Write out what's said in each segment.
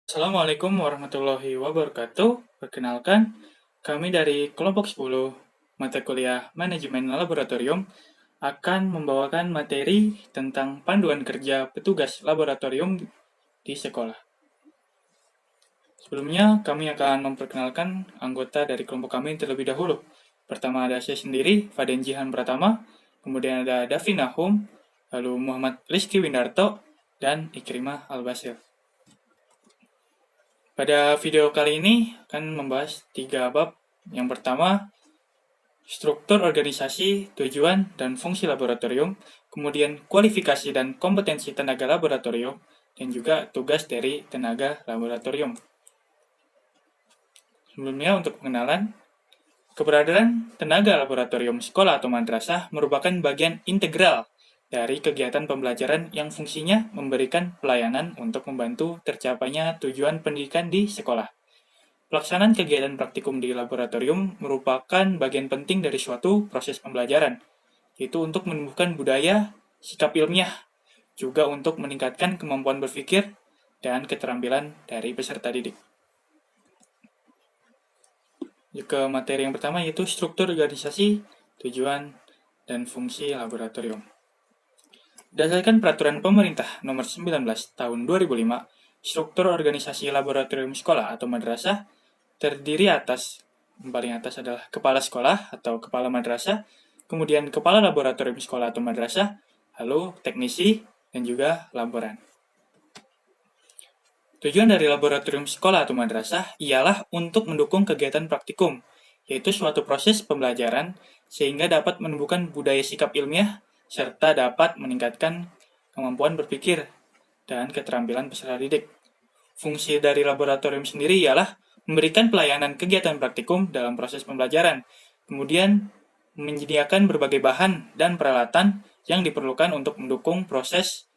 Assalamualaikum warahmatullahi wabarakatuh. Perkenalkan, kami dari kelompok 10 mata kuliah Manajemen Laboratorium akan membawakan materi tentang panduan kerja petugas laboratorium di sekolah. Sebelumnya, kami akan memperkenalkan anggota dari kelompok kami terlebih dahulu. Pertama ada saya sendiri, Faden Jihan Pratama, kemudian ada Davin Nahum, lalu Muhammad Rizky Windarto, dan Ikrimah Albasir. Pada video kali ini akan membahas 3 bab. Yang pertama, struktur organisasi, tujuan, dan fungsi laboratorium, kemudian kualifikasi dan kompetensi tenaga laboratorium, dan juga tugas dari tenaga laboratorium. Sebelumnya untuk pengenalan, keberadaan tenaga laboratorium sekolah atau madrasah merupakan bagian integral dari kegiatan pembelajaran yang fungsinya memberikan pelayanan untuk membantu tercapainya tujuan pendidikan di sekolah. Pelaksanaan kegiatan praktikum di laboratorium merupakan bagian penting dari suatu proses pembelajaran, yaitu untuk menumbuhkan budaya, sikap ilmiah, juga untuk meningkatkan kemampuan berpikir dan keterampilan dari peserta didik. Ke materi yang pertama yaitu struktur organisasi, tujuan, dan fungsi laboratorium. Berdasarkan peraturan pemerintah nomor 19 tahun 2005, struktur organisasi laboratorium sekolah atau madrasah terdiri paling atas adalah kepala sekolah atau kepala madrasah, kemudian kepala laboratorium sekolah atau madrasah, lalu teknisi, dan juga laboran. Tujuan dari laboratorium sekolah atau madrasah ialah untuk mendukung kegiatan praktikum, yaitu suatu proses pembelajaran sehingga dapat menumbuhkan budaya sikap ilmiah serta dapat meningkatkan kemampuan berpikir dan keterampilan peserta didik. Fungsi dari laboratorium sendiri ialah memberikan pelayanan kegiatan praktikum dalam proses pembelajaran, kemudian menyediakan berbagai bahan dan peralatan yang diperlukan untuk mendukung proses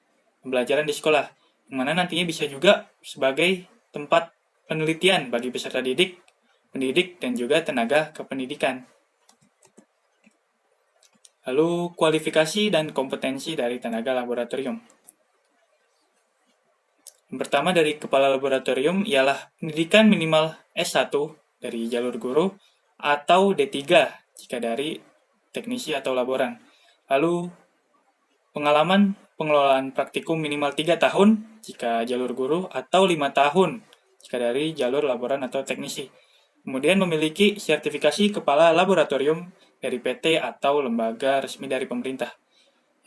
pembelajaran di sekolah, yang mana nantinya bisa juga sebagai tempat penelitian bagi peserta didik, pendidik, dan juga tenaga kependidikan. Lalu, kualifikasi dan kompetensi dari tenaga laboratorium. Yang pertama dari kepala laboratorium ialah pendidikan minimal S1 dari jalur guru atau D3 jika dari teknisi atau laboran. Lalu pengalaman pengelolaan praktikum minimal 3 tahun jika jalur guru atau 5 tahun jika dari jalur laboran atau teknisi. Kemudian memiliki sertifikasi kepala laboratorium dari PT atau lembaga resmi dari pemerintah.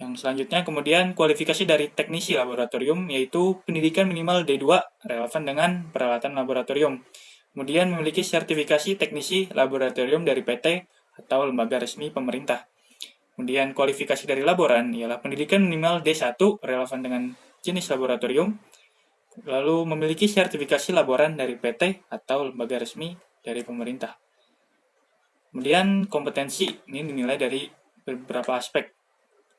Yang selanjutnya kemudian kualifikasi dari teknisi laboratorium yaitu pendidikan minimal D2 relevan dengan peralatan laboratorium. Kemudian memiliki sertifikasi teknisi laboratorium dari PT atau lembaga resmi pemerintah. Kemudian kualifikasi dari laboran ialah pendidikan minimal D1 relevan dengan jenis laboratorium. Lalu memiliki sertifikasi laboran dari PT atau lembaga resmi dari pemerintah. Kemudian kompetensi ini dinilai dari beberapa aspek.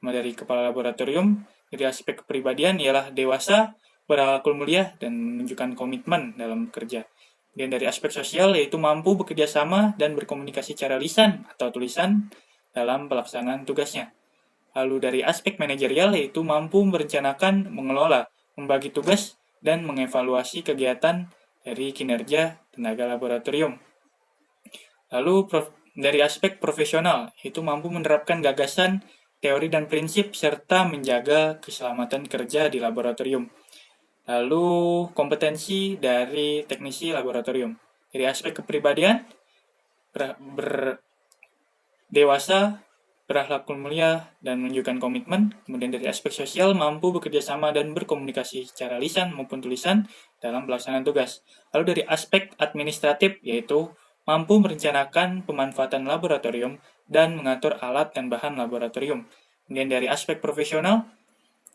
Dari kepala laboratorium, dari aspek kepribadian ialah dewasa, berakhlakul mulia, dan menunjukkan komitmen dalam bekerja. Dan dari aspek sosial yaitu mampu bekerja sama dan berkomunikasi secara lisan atau tulisan dalam pelaksanaan tugasnya. Lalu dari aspek manajerial yaitu mampu merencanakan, mengelola, membagi tugas, dan mengevaluasi kegiatan dari kinerja tenaga laboratorium. Lalu dari aspek profesional yaitu mampu menerapkan gagasan, teori dan prinsip, serta menjaga keselamatan kerja di laboratorium. Lalu kompetensi dari teknisi laboratorium. Dari aspek kepribadian, dewasa, berakhlakul mulia, dan menunjukkan komitmen. Kemudian dari aspek sosial, mampu bekerja sama dan berkomunikasi secara lisan maupun tulisan dalam pelaksanaan tugas. Lalu dari aspek administratif, yaitu mampu merencanakan pemanfaatan laboratorium dan mengatur alat dan bahan laboratorium. Kemudian dari aspek profesional,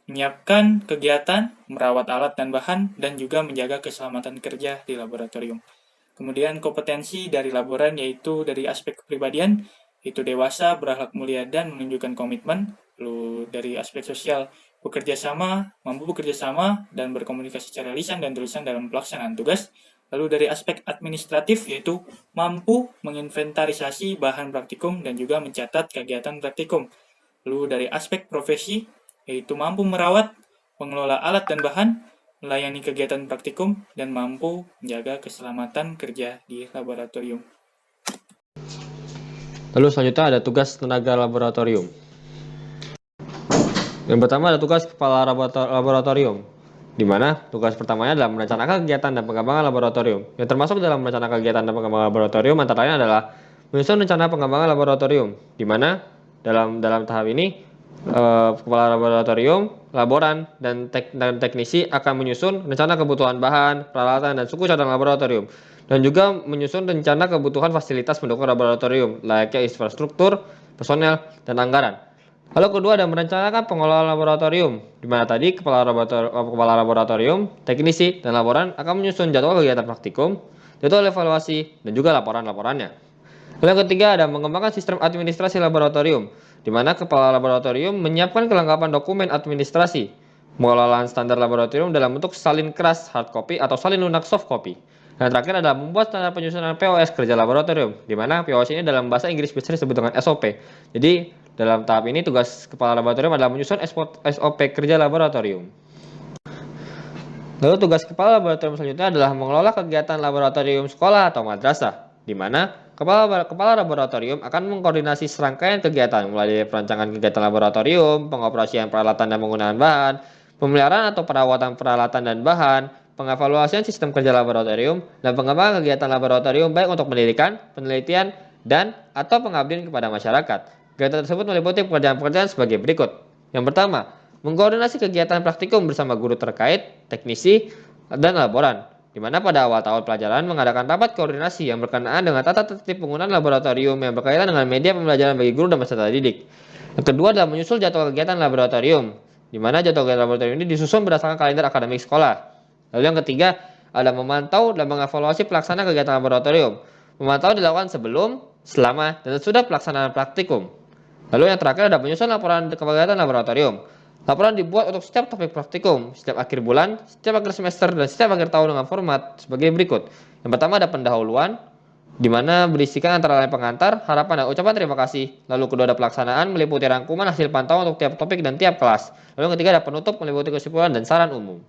menyiapkan kegiatan, merawat alat dan bahan, dan juga menjaga keselamatan kerja di laboratorium. Kemudian kompetensi dari laboran yaitu dari aspek kepribadian, yaitu dewasa, berakhlak mulia, dan menunjukkan komitmen. Lalu dari aspek sosial, mampu bekerja sama, dan berkomunikasi secara lisan dan tulisan dalam pelaksanaan tugas. Lalu dari aspek administratif yaitu mampu menginventarisasi bahan praktikum dan juga mencatat kegiatan praktikum. Lalu dari aspek profesi yaitu mampu merawat, mengelola alat dan bahan, melayani kegiatan praktikum, dan mampu menjaga keselamatan kerja di laboratorium. Lalu selanjutnya ada tugas tenaga laboratorium. Yang pertama ada tugas kepala laboratorium, di mana tugas pertamanya adalah merencanakan kegiatan dan pengembangan laboratorium. Yang termasuk dalam merencanakan kegiatan dan pengembangan laboratorium antara lain adalah menyusun rencana pengembangan laboratorium, di mana dalam tahap ini kepala laboratorium, laboran, dan teknisi akan menyusun rencana kebutuhan bahan, peralatan, dan suku cadang laboratorium, dan juga menyusun rencana kebutuhan fasilitas pendukung laboratorium, layaknya infrastruktur, personel, dan anggaran. Lalu kedua ada merencanakan pengelolaan laboratorium, di mana tadi kepala laboratorium, teknisi, dan laboran akan menyusun jadwal kegiatan praktikum, jadwal evaluasi, dan juga laporan-laporannya. Lalu yang ketiga ada mengembangkan sistem administrasi laboratorium, di mana kepala laboratorium menyiapkan kelengkapan dokumen administrasi, pengelolaan standar laboratorium dalam bentuk salin keras hard copy atau salin lunak soft copy. Dan terakhir adalah membuat standar penyusunan POS kerja laboratorium, di mana POS ini dalam bahasa Inggris biasa disebut dengan SOP. Jadi dalam tahap ini tugas kepala laboratorium adalah menyusun SOP kerja laboratorium. Lalu tugas kepala laboratorium selanjutnya adalah mengelola kegiatan laboratorium sekolah atau madrasah, di mana kepala laboratorium akan mengkoordinasi serangkaian kegiatan mulai dari perancangan kegiatan laboratorium, pengoperasian peralatan dan penggunaan bahan, pemeliharaan atau perawatan peralatan dan bahan, pengevaluasian sistem kerja laboratorium, dan pengembangan kegiatan laboratorium baik untuk pendidikan, penelitian, dan atau pengabdian kepada masyarakat. Kegiatan tersebut meliputi pekerjaan-pekerjaan sebagai berikut. Yang pertama, mengkoordinasi kegiatan praktikum bersama guru terkait, teknisi, dan laboran, di mana pada awal tahun pelajaran mengadakan rapat koordinasi yang berkenaan dengan tata tertib penggunaan laboratorium yang berkaitan dengan media pembelajaran bagi guru dan peserta didik. Yang kedua adalah menyusul jadwal kegiatan laboratorium, di mana jadwal kegiatan laboratorium ini disusun berdasarkan kalender akademik sekolah. Lalu yang ketiga adalah memantau dan mengevaluasi pelaksanaan kegiatan laboratorium. Memantau dilakukan sebelum, selama, dan sesudah pelaksanaan praktikum. Lalu yang terakhir ada penyusunan laporan kegiatan laboratorium. Laporan dibuat untuk setiap topik praktikum, setiap akhir bulan, setiap akhir semester, dan setiap akhir tahun dengan format sebagai berikut. Yang pertama ada pendahuluan, di mana berisikan antara lain pengantar, harapan, dan ucapan terima kasih. Lalu kedua ada pelaksanaan, meliputi rangkuman hasil pantauan untuk tiap topik dan tiap kelas. Lalu yang ketiga ada penutup, meliputi kesimpulan dan saran umum.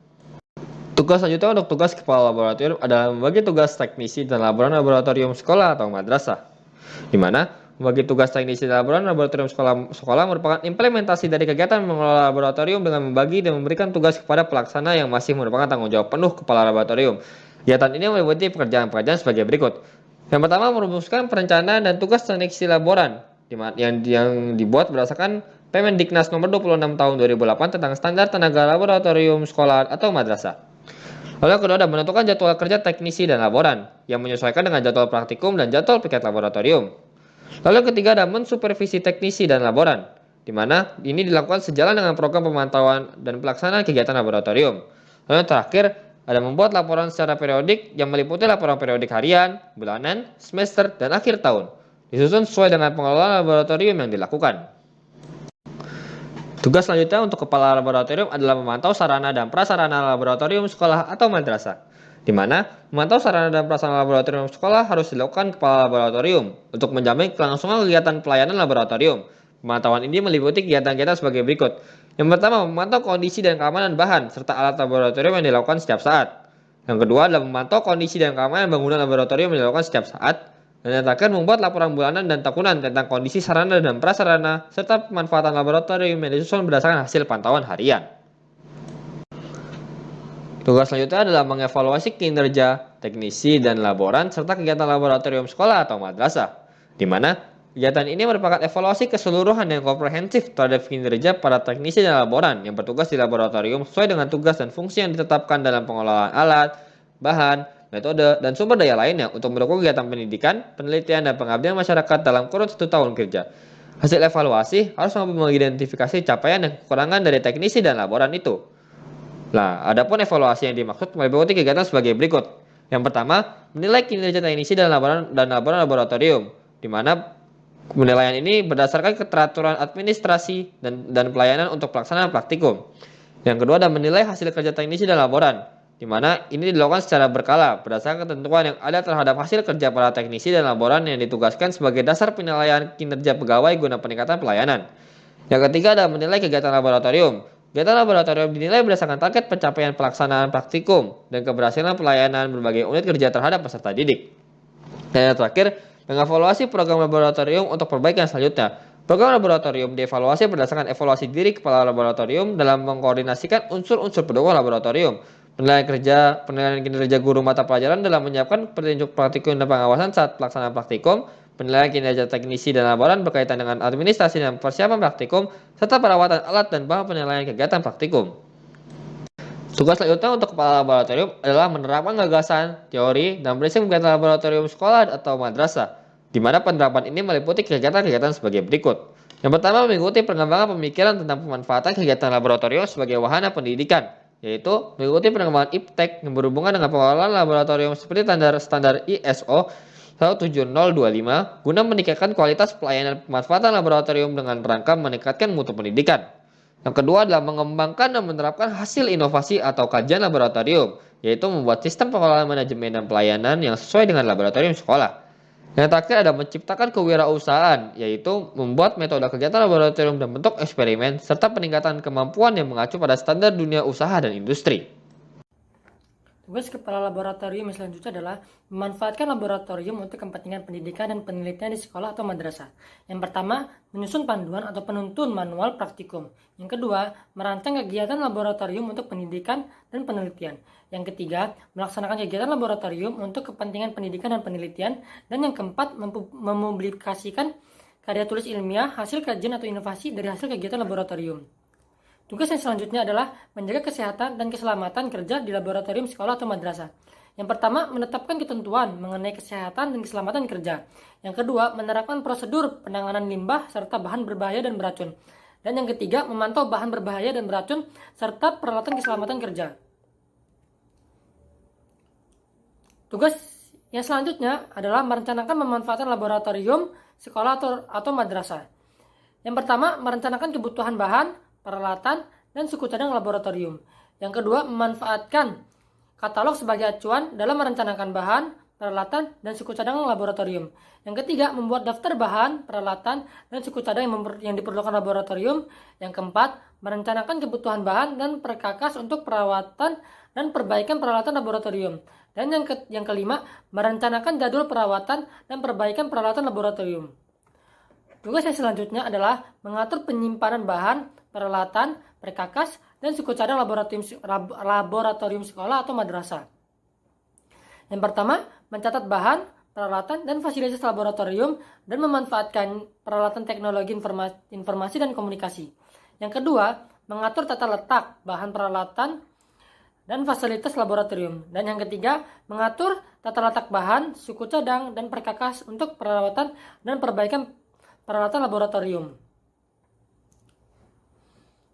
Tugas selanjutnya untuk tugas kepala laboratorium adalah membagi tugas teknisi dan laboran laboratorium sekolah atau madrasah, di mana membagi tugas teknisi dan laboran laboratorium sekolah merupakan implementasi dari kegiatan mengelola laboratorium dengan membagi dan memberikan tugas kepada pelaksana yang masih merupakan tanggung jawab penuh kepala laboratorium. Kegiatan ini meliputi pekerjaan-pekerjaan sebagai berikut. Yang pertama merumuskan perencanaan dan tugas teknisi laboran yang dibuat berdasarkan Permendiknas nomor 26 tahun 2008 tentang standar tenaga laboratorium sekolah atau madrasah. Lalu yang kedua ada menentukan jadwal kerja teknisi dan laboran yang menyesuaikan dengan jadwal praktikum dan jadwal piket laboratorium. Lalu yang ketiga ada mensupervisi teknisi dan laboran, di mana ini dilakukan sejalan dengan program pemantauan dan pelaksanaan kegiatan laboratorium. Lalu yang terakhir ada membuat laporan secara periodik yang meliputi laporan periodik harian, bulanan, semester, dan akhir tahun, disusun sesuai dengan pengelolaan laboratorium yang dilakukan. Tugas selanjutnya untuk kepala laboratorium adalah memantau sarana dan prasarana laboratorium sekolah atau madrasah, di mana memantau sarana dan prasarana laboratorium sekolah harus dilakukan kepala laboratorium untuk menjamin kelangsungan kegiatan pelayanan laboratorium. Pemantauan ini meliputi kegiatan-kegiatan sebagai berikut. Yang pertama, memantau kondisi dan keamanan bahan serta alat laboratorium yang dilakukan setiap saat. Yang kedua adalah memantau kondisi dan keamanan bangunan laboratorium yang dilakukan setiap saat. Dan yang terakhir membuat laporan bulanan dan tahunan tentang kondisi sarana dan prasarana serta pemanfaatan laboratorium yang disusun berdasarkan hasil pantauan harian. Tugas selanjutnya adalah mengevaluasi kinerja teknisi dan laboran serta kegiatan laboratorium sekolah atau madrasah, di mana kegiatan ini merupakan evaluasi keseluruhan yang komprehensif terhadap kinerja para teknisi dan laboran yang bertugas di laboratorium sesuai dengan tugas dan fungsi yang ditetapkan dalam pengelolaan alat, bahan, metode, dan sumber daya lainnya untuk mendukung kegiatan pendidikan, penelitian, dan pengabdian masyarakat dalam kurun 1 tahun kerja. Hasil evaluasi harus mampu mengidentifikasi capaian dan kekurangan dari teknisi dan laboran itu. Nah, adapun evaluasi yang dimaksud meliputi kegiatan sebagai berikut. Yang pertama, menilai kinerja teknisi dan laboran laboratorium, di mana penilaian ini berdasarkan keteraturan administrasi dan pelayanan untuk pelaksanaan praktikum. Yang kedua adalah menilai hasil kerja teknisi dan laboran, di mana ini dilakukan secara berkala berdasarkan ketentuan yang ada terhadap hasil kerja para teknisi dan laboran yang ditugaskan sebagai dasar penilaian kinerja pegawai guna peningkatan pelayanan. Yang ketiga adalah menilai kegiatan laboratorium, Kegiatan laboratorium dinilai berdasarkan target pencapaian pelaksanaan praktikum dan keberhasilan pelayanan berbagai unit kerja terhadap peserta didik. Dan yang terakhir, mengevaluasi program laboratorium untuk perbaikan selanjutnya. Program laboratorium dievaluasi berdasarkan evaluasi diri kepala laboratorium dalam mengkoordinasikan unsur-unsur pendukung laboratorium. Penilaian kinerja guru mata pelajaran dalam menyiapkan petunjuk praktikum dan pengawasan saat pelaksanaan praktikum, penilaian kinerja teknisi dan laporan berkaitan dengan administrasi dan persiapan praktikum, serta perawatan alat dan bahan penilaian kegiatan praktikum. Tugas selanjutnya untuk kepala laboratorium adalah menerapkan gagasan, teori, dan prinsip kegiatan laboratorium sekolah atau madrasah, di mana penerapan ini meliputi kegiatan-kegiatan sebagai berikut. Yang pertama, mengikuti perkembangan pemikiran tentang pemanfaatan kegiatan laboratorium sebagai wahana pendidikan, yaitu mengikuti perkembangan iptek yang berhubungan dengan pengelolaan laboratorium seperti standar ISO 17025 guna meningkatkan kualitas pelayanan pemanfaatan laboratorium dengan rangka meningkatkan mutu pendidikan. Yang kedua adalah mengembangkan dan menerapkan hasil inovasi atau kajian laboratorium, yaitu membuat sistem pengelolaan manajemen dan pelayanan yang sesuai dengan laboratorium sekolah. Yang terakhir adalah menciptakan kewirausahaan, yaitu membuat metode kegiatan laboratorium dan bentuk eksperimen, serta peningkatan kemampuan yang mengacu pada standar dunia usaha dan industri. Tugas kepala laboratorium yang selanjutnya adalah memanfaatkan laboratorium untuk kepentingan pendidikan dan penelitian di sekolah atau madrasah. Yang pertama, menyusun panduan atau penuntun manual praktikum. Yang kedua, merancang kegiatan laboratorium untuk pendidikan dan penelitian. Yang ketiga, melaksanakan kegiatan laboratorium untuk kepentingan pendidikan dan penelitian. Dan yang keempat, mempublikasikan karya tulis ilmiah, hasil kajian atau inovasi dari hasil kegiatan laboratorium. Tugas yang selanjutnya adalah menjaga kesehatan dan keselamatan kerja di laboratorium sekolah atau madrasah. Yang pertama, menetapkan ketentuan mengenai kesehatan dan keselamatan kerja. Yang kedua, menerapkan prosedur penanganan limbah serta bahan berbahaya dan beracun. Dan yang ketiga, memantau bahan berbahaya dan beracun serta peralatan keselamatan kerja. Tugas yang selanjutnya adalah merencanakan pemanfaatan laboratorium sekolah atau madrasah. Yang pertama, merencanakan kebutuhan bahan, peralatan, dan suku cadang laboratorium. Yang kedua, memanfaatkan katalog sebagai acuan dalam merencanakan bahan, peralatan, dan suku cadang laboratorium. Yang ketiga, membuat daftar bahan, peralatan, dan suku cadang yang diperlukan laboratorium. Yang keempat, merencanakan kebutuhan bahan dan perkakas untuk perawatan dan perbaikan peralatan laboratorium. Dan yang kelima, merencanakan jadwal perawatan dan perbaikan peralatan laboratorium. Tugas yang selanjutnya adalah mengatur penyimpanan bahan, peralatan, perkakas, dan suku cadang laboratorium sekolah atau madrasah. Yang pertama, mencatat bahan, peralatan, dan fasilitas laboratorium dan memanfaatkan peralatan teknologi informasi dan komunikasi. Yang kedua, mengatur tata letak bahan peralatan dan fasilitas laboratorium. Dan yang ketiga, mengatur tata letak bahan, suku cadang, dan perkakas untuk perawatan dan perbaikan peralatan laboratorium.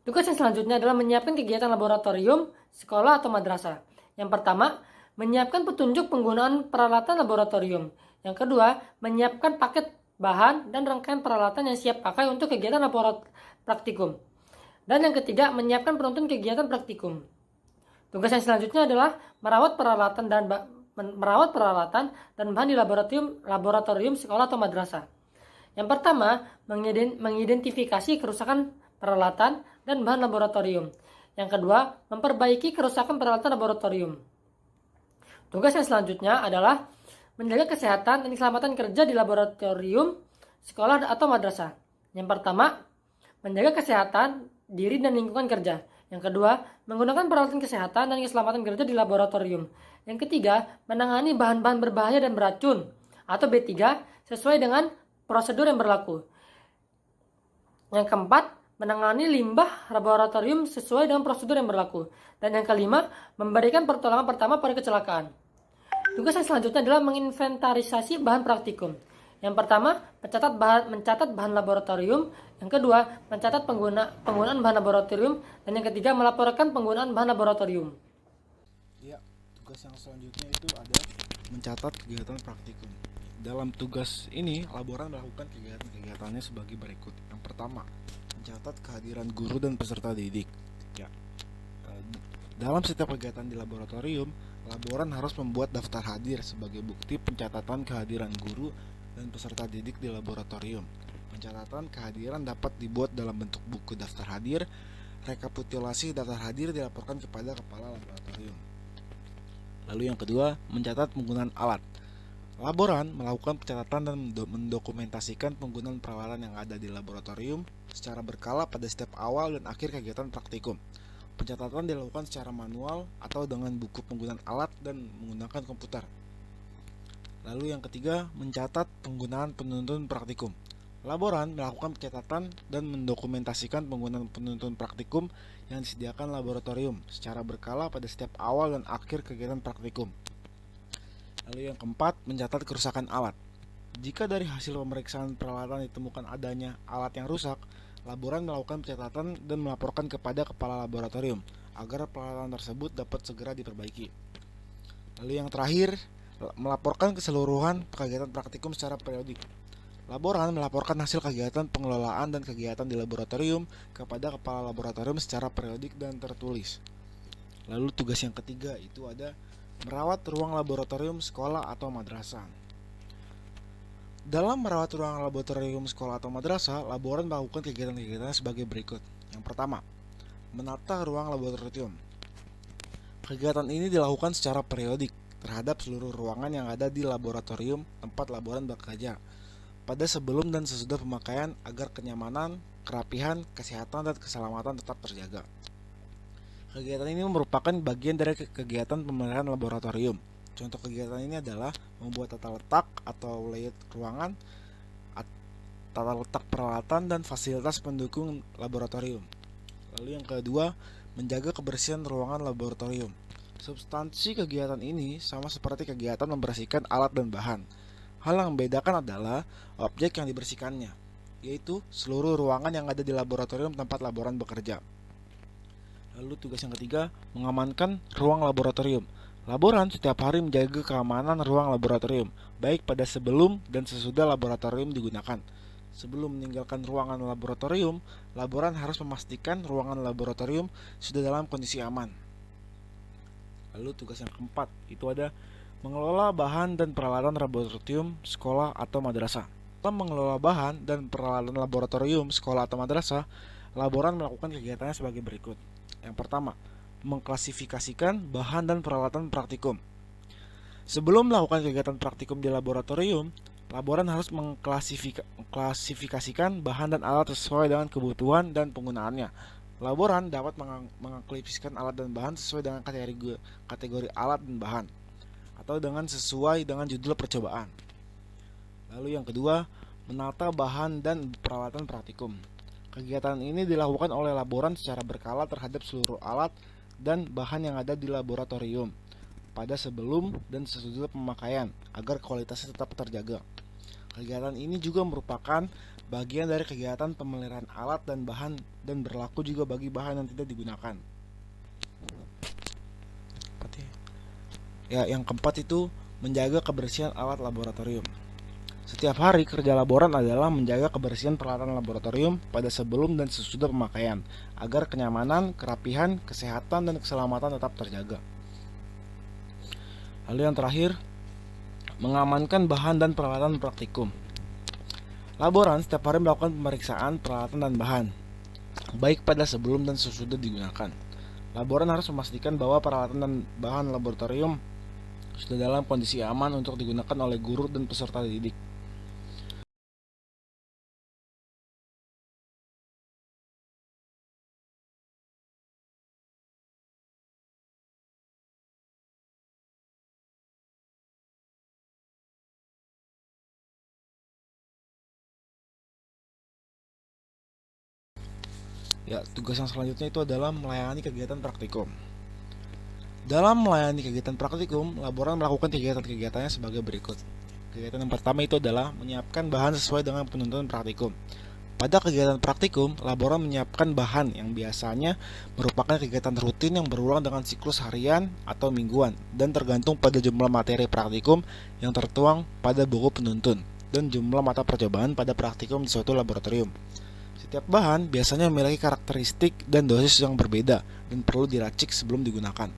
Tugas yang selanjutnya adalah menyiapkan kegiatan laboratorium, sekolah atau madrasah. Yang pertama, menyiapkan petunjuk penggunaan peralatan laboratorium. Yang kedua, menyiapkan paket bahan dan rangkaian peralatan yang siap pakai untuk kegiatan praktikum. Dan yang ketiga, menyiapkan penuntun kegiatan praktikum. Tugas yang selanjutnya adalah merawat peralatan dan bahan di laboratorium sekolah atau madrasah. Yang pertama, mengidentifikasi kerusakan peralatan dan bahan laboratorium. Yang kedua, memperbaiki kerusakan peralatan laboratorium. Tugas yang selanjutnya adalah menjaga kesehatan dan keselamatan kerja di laboratorium, sekolah atau madrasah. Yang pertama, menjaga kesehatan diri dan lingkungan kerja. Yang kedua, menggunakan peralatan kesehatan dan keselamatan kerja di laboratorium. Yang ketiga, menangani bahan-bahan berbahaya dan beracun atau B3 sesuai dengan prosedur yang berlaku. Yang keempat, menangani limbah laboratorium sesuai dengan prosedur yang berlaku. Dan yang kelima, memberikan pertolongan pertama pada kecelakaan. Tugas yang selanjutnya adalah menginventarisasi bahan praktikum. Yang pertama, mencatat bahan laboratorium. Yang kedua, mencatat penggunaan bahan laboratorium. Dan yang ketiga, melaporkan penggunaan bahan laboratorium. Ya, tugas yang selanjutnya itu ada mencatat kegiatan praktikum. Dalam tugas ini, laboran melakukan kegiatan-kegiatannya sebagai berikut. Yang pertama, mencatat kehadiran guru dan peserta didik. Ya, dalam setiap kegiatan di laboratorium, laboran harus membuat daftar hadir sebagai bukti pencatatan kehadiran guru dan peserta didik di laboratorium. Pencatatan kehadiran dapat dibuat dalam bentuk buku daftar hadir, rekapitulasi data hadir dilaporkan kepada kepala laboratorium. Lalu yang kedua, mencatat penggunaan alat. Laboran melakukan pencatatan dan mendokumentasikan penggunaan peralatan yang ada di laboratorium secara berkala pada setiap awal dan akhir kegiatan praktikum. Pencatatan dilakukan secara manual atau dengan buku penggunaan alat dan menggunakan komputer. Lalu yang ketiga, mencatat penggunaan penuntun praktikum. Laboran melakukan pencatatan dan mendokumentasikan penggunaan penuntun praktikum yang disediakan laboratorium secara berkala pada setiap awal dan akhir kegiatan praktikum. Lalu yang keempat, mencatat kerusakan alat. Jika dari hasil pemeriksaan peralatan ditemukan adanya alat yang rusak, laboran melakukan pencatatan dan melaporkan kepada kepala laboratorium agar peralatan tersebut dapat segera diperbaiki. Lalu yang terakhir, melaporkan keseluruhan kegiatan praktikum secara periodik. Laboran melaporkan hasil kegiatan pengelolaan dan kegiatan di laboratorium kepada kepala laboratorium secara periodik dan tertulis. Lalu tugas yang ketiga itu ada merawat ruang laboratorium sekolah atau madrasah. Dalam merawat ruang laboratorium sekolah atau madrasah, laboran melakukan kegiatan-kegiatan sebagai berikut. Yang pertama, menata ruang laboratorium. Kegiatan ini dilakukan secara periodik terhadap seluruh ruangan yang ada di laboratorium tempat laboran bekerja pada sebelum dan sesudah pemakaian agar kenyamanan, kerapihan, kesehatan, dan keselamatan tetap terjaga. Kegiatan ini merupakan bagian dari kegiatan pemeliharaan laboratorium. Contoh kegiatan ini adalah membuat tata letak atau layout ruangan, tata letak peralatan, dan fasilitas pendukung laboratorium. Lalu yang kedua, menjaga kebersihan ruangan laboratorium. Substansi kegiatan ini sama seperti kegiatan membersihkan alat dan bahan. Hal yang membedakan adalah objek yang dibersihkannya, yaitu seluruh ruangan yang ada di laboratorium tempat laboran bekerja. Lalu tugas yang ketiga, mengamankan ruang laboratorium. Laboran setiap hari menjaga keamanan ruang laboratorium, baik pada sebelum dan sesudah laboratorium digunakan. Sebelum meninggalkan ruangan laboratorium, laboran harus memastikan ruangan laboratorium sudah dalam kondisi aman. Lalu tugas yang keempat, itu ada mengelola bahan dan peralatan laboratorium sekolah atau madrasah. Dalam mengelola bahan dan peralatan laboratorium sekolah atau madrasah, laboran melakukan kegiatannya sebagai berikut. Yang pertama, mengklasifikasikan bahan dan peralatan praktikum. Sebelum melakukan kegiatan praktikum di laboratorium, laboran harus mengklasifikasikan bahan dan alat sesuai dengan kebutuhan dan penggunaannya. Laboran dapat mengklasifikasikan alat dan bahan sesuai dengan kategori alat dan bahan, atau sesuai dengan judul percobaan. Lalu yang kedua, menata bahan dan peralatan praktikum. Kegiatan ini dilakukan oleh laboran secara berkala terhadap seluruh alat dan bahan yang ada di laboratorium pada sebelum dan sesudah pemakaian agar kualitasnya tetap terjaga. Kegiatan ini juga merupakan bagian dari kegiatan pemeliharaan alat dan bahan dan berlaku juga bagi bahan yang tidak digunakan. Yang keempat itu menjaga kebersihan alat laboratorium. Setiap hari kerja laboran adalah menjaga kebersihan peralatan laboratorium pada sebelum dan sesudah pemakaian agar kenyamanan, kerapihan, kesehatan, dan keselamatan tetap terjaga. Lalu yang terakhir, mengamankan bahan dan peralatan praktikum. Laboran setiap hari melakukan pemeriksaan peralatan dan bahan, baik pada sebelum dan sesudah digunakan. Laboran harus memastikan bahwa peralatan dan bahan laboratorium sudah dalam kondisi aman untuk digunakan oleh guru dan peserta didik. Tugas yang selanjutnya itu adalah melayani kegiatan praktikum. Dalam melayani kegiatan praktikum, laboran melakukan kegiatan-kegiatannya sebagai berikut. Kegiatan yang pertama itu adalah menyiapkan bahan sesuai dengan penuntunan praktikum. Pada kegiatan praktikum, laboran menyiapkan bahan yang biasanya merupakan kegiatan rutin yang berulang dengan siklus harian atau mingguan dan tergantung pada jumlah materi praktikum yang tertuang pada buku penuntun dan jumlah mata percobaan pada praktikum di suatu laboratorium. Setiap bahan biasanya memiliki karakteristik dan dosis yang berbeda dan perlu diracik sebelum digunakan.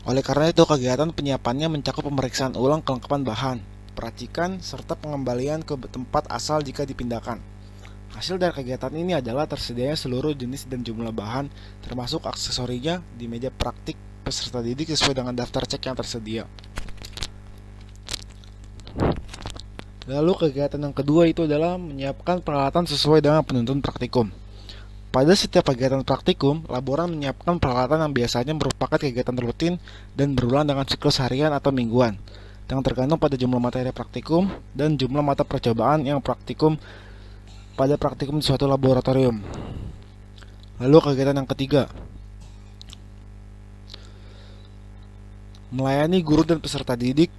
Oleh karena itu, kegiatan penyiapannya mencakup pemeriksaan ulang kelengkapan bahan, peracikan, serta pengembalian ke tempat asal jika dipindahkan. Hasil dari kegiatan ini adalah tersedianya seluruh jenis dan jumlah bahan, termasuk aksesorinya, di meja praktik peserta didik sesuai dengan daftar cek yang tersedia. Lalu kegiatan yang kedua itu adalah menyiapkan peralatan sesuai dengan penuntun praktikum. Pada setiap kegiatan praktikum, laboran menyiapkan peralatan yang biasanya merupakan kegiatan rutin dan berulang dengan siklus harian atau mingguan, yang tergantung pada jumlah materi praktikum dan jumlah mata percobaan yang praktikum pada praktikum di suatu laboratorium. Lalu kegiatan yang ketiga, melayani guru dan peserta didik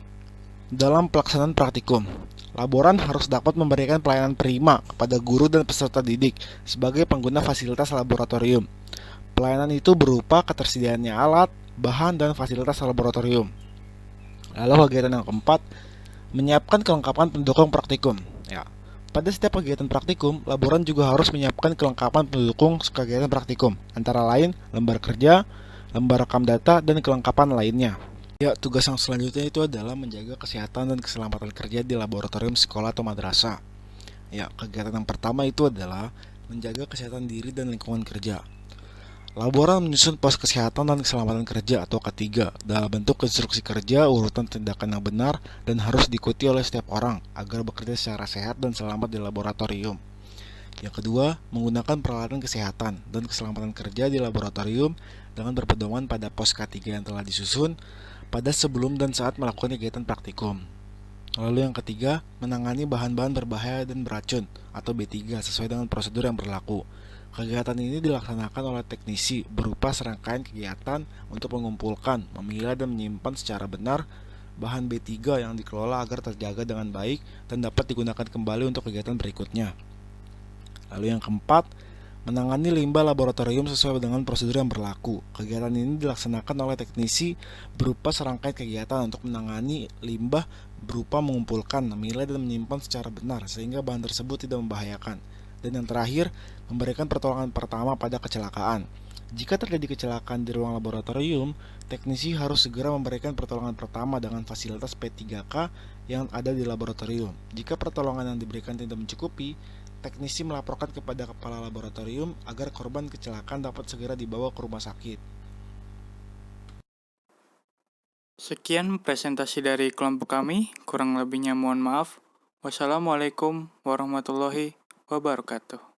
dalam pelaksanaan praktikum. Laboran harus dapat memberikan pelayanan prima kepada guru dan peserta didik sebagai pengguna fasilitas laboratorium. Pelayanan itu berupa ketersediaannya alat, bahan, dan fasilitas laboratorium. Lalu kegiatan yang keempat, menyiapkan kelengkapan pendukung praktikum. Pada setiap kegiatan praktikum, laboran juga harus menyiapkan kelengkapan pendukung kegiatan praktikum, antara lain lembar kerja, lembar rekam data, dan kelengkapan lainnya. Tugas yang selanjutnya itu adalah menjaga kesehatan dan keselamatan kerja di laboratorium sekolah atau madrasah. Kegiatan yang pertama itu adalah menjaga kesehatan diri dan lingkungan kerja. Laboran menyusun pos kesehatan dan keselamatan kerja atau K3 dalam bentuk instruksi kerja, urutan tindakan yang benar, dan harus diikuti oleh setiap orang agar bekerja secara sehat dan selamat di laboratorium. Yang kedua, menggunakan peralatan kesehatan dan keselamatan kerja di laboratorium dengan berpedoman pada pos K3 yang telah disusun pada sebelum dan saat melakukan kegiatan praktikum. Lalu yang ketiga, menangani bahan-bahan berbahaya dan beracun atau B3 sesuai dengan prosedur yang berlaku. Kegiatan ini dilaksanakan oleh teknisi berupa serangkaian kegiatan untuk mengumpulkan, memilah, dan menyimpan secara benar bahan B3 yang dikelola agar terjaga dengan baik dan dapat digunakan kembali untuk kegiatan berikutnya. Lalu yang keempat, menangani limbah laboratorium sesuai dengan prosedur yang berlaku. Kegiatan ini dilaksanakan oleh teknisi berupa serangkaian kegiatan untuk menangani limbah berupa mengumpulkan, memilah, dan menyimpan secara benar sehingga bahan tersebut tidak membahayakan. Dan yang terakhir, memberikan pertolongan pertama pada kecelakaan. Jika terjadi kecelakaan di ruang laboratorium, teknisi harus segera memberikan pertolongan pertama dengan fasilitas P3K yang ada di laboratorium. Jika pertolongan yang diberikan tidak mencukupi, teknisi melaporkan kepada kepala laboratorium agar korban kecelakaan dapat segera dibawa ke rumah sakit. Sekian presentasi dari kelompok kami, kurang lebihnya mohon maaf. Wassalamualaikum warahmatullahi wabarakatuh.